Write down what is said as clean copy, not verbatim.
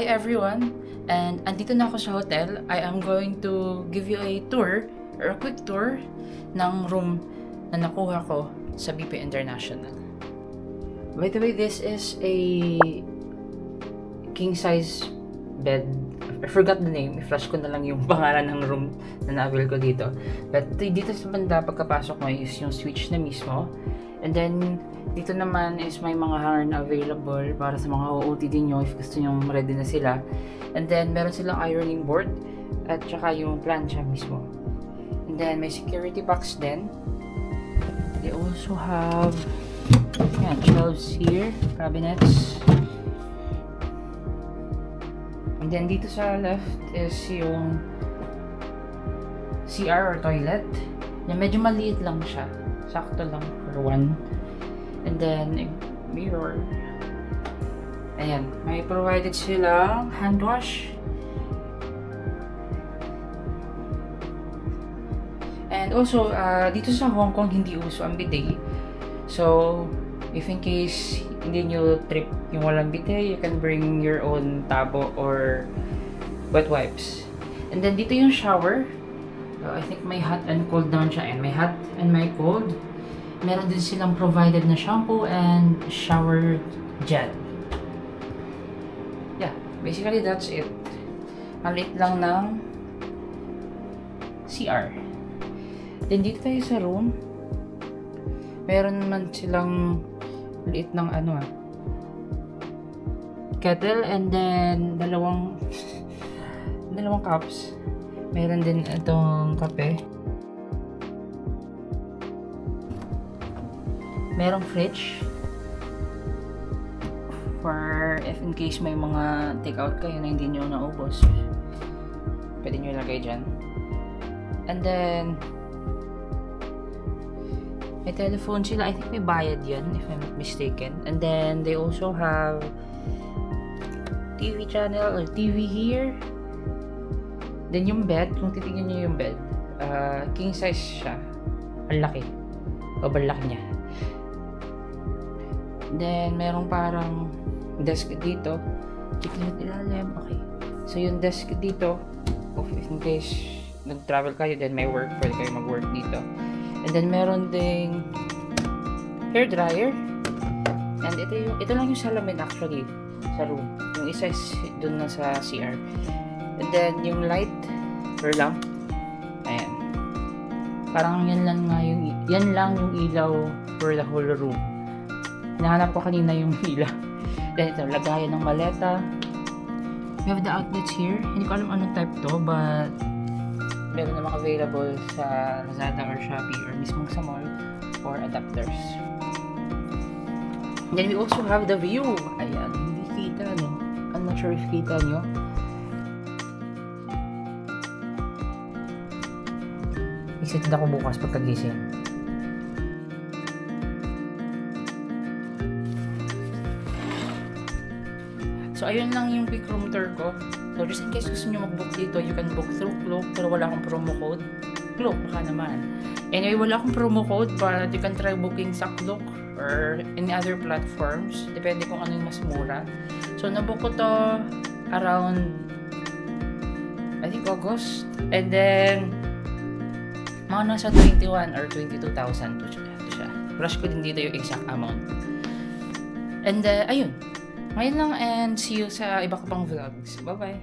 Hi everyone, and andito na ako sa hotel. I am going to give you a tour or a quick tour ng room na nakuha ko sa BP International. By the way, this is a king size bed. I forgot the name. I-flash ko na lang yung pangalan ng room na na-avail ko dito. But dito sa banda, pagkapasok mo is yung switch na mismo. And then, dito naman is may mga hanger na available para sa mga OOTD nyo if gusto nyo ready na sila. And then, meron silang ironing board at saka yung plancha mismo. And then, may security box din. They also have shelves here, cabinets. And then, dito sa left is yung CR or toilet. Medyo maliit lang siya. Sakto lang for one. And then, a mirror. Ayan. May provided silang hand wash. And also, dito sa Hong Kong, hindi uso ang bidet. So, if in case hindi nyo trip yung walang bidet, you can bring your own tabo or wet wipes. And then, dito yung shower. I think may hot and cold naman siya. And may hot and may cold. Meron din silang provided na shampoo and shower gel. Yeah, basically that's it. Maliit lang ng CR. Then dito tayo sa room. Meron naman silang liit ng kettle and then dalawang cups. Meron din itong kape. Merong fridge for if in case may mga take out kayo na hindi nyo naubos, pwede nyo ilagay dyan. And then may telephone sila. I think may bayad yan if I'm not mistaken. And then they also have TV channel or TV here. Then yung bed, kung titignan nyo yung bed, king size siya. Ang laki. Sobrang laki niya. Then, merong parang desk dito. Tiklit ilalim. Okay. So, yung desk dito, if in case nag-travel kayo, then may work, pwede kayo mag-work dito. And then, meron ding hair dryer. And ito lang yung salamin actually sa room. Yung isa is dun na sa CR. And then, yung light or lamp, ayan. Parang yan lang yung ilaw for the whole room. Hinahanap ko kanina yung ilaw. Then, ito, lagayan ng maleta. We have the outlets here. Hindi ko alam anong type to, but meron namang available sa Lazada or Shopee or mismong sa mall for adapters. Then, we also have the view. Ayan, hindi kita, no? I'm not sure if kita nyo. Excited ako bukas pagkagising. So, ayun lang yung quick room tour ko. So, just in case gusto nyo mag-book dito, you can book through Klook. Pero wala akong promo code. Klook, baka naman. Anyway, wala akong promo code, but you can try booking sa Klook or any other platforms. Depende kung ano yung mas mura. So, nabook ko to around, I think, August. And then, mga nasa 21 or 22,000 to siya. Rush ko din dito yung exact amount. And ayun. Ngayon lang and see you sa iba ko pang vlogs. Bye-bye!